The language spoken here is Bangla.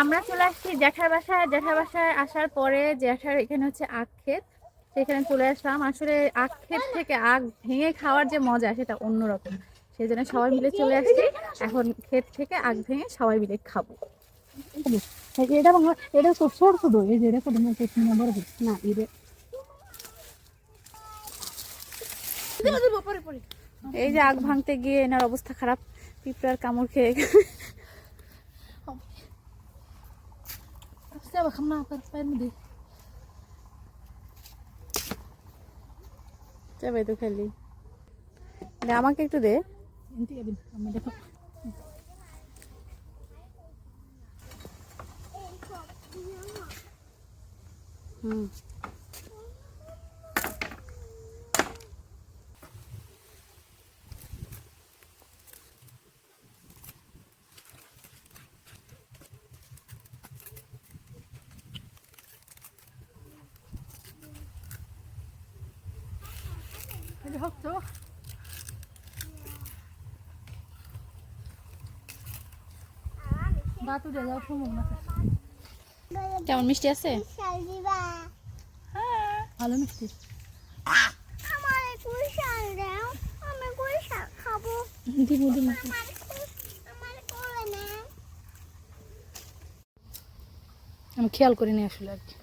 আমরা চলে আসছি জ্যাঠার বাসায়। জ্যাঠার বাসায় আসার পরে জ্যাঠার এখানে হচ্ছে আখ ক্ষেত, সেখানে চলে আসলাম। আসলে আখ ক্ষেত থেকে আখ ভেঙে খাওয়ার যে মজা সেটা অন্যরকম, সেই জন্য সবাই মিলে চলে আসছি। এখন ক্ষেত থেকে আখ ভেঙে সবাই মিলে খাবো। এটা এটা তো ছোট ছোট এই যে এটা ছোট বড় না এটা এই যে আখ ভাঙতে গিয়ে এনার অবস্থা খারাপ, পিঁপড়ার কামড় খেয়ে যাবে তো খালি। আমাকে একটু দে। দেখো হুম, এটা হোক তো বাতু দিয়ে যাও সম্ভব না কেমন মিষ্টি আছে? ভালো মিষ্টি দিমু দিমু আমি খেয়াল করিনি আসলে আর কি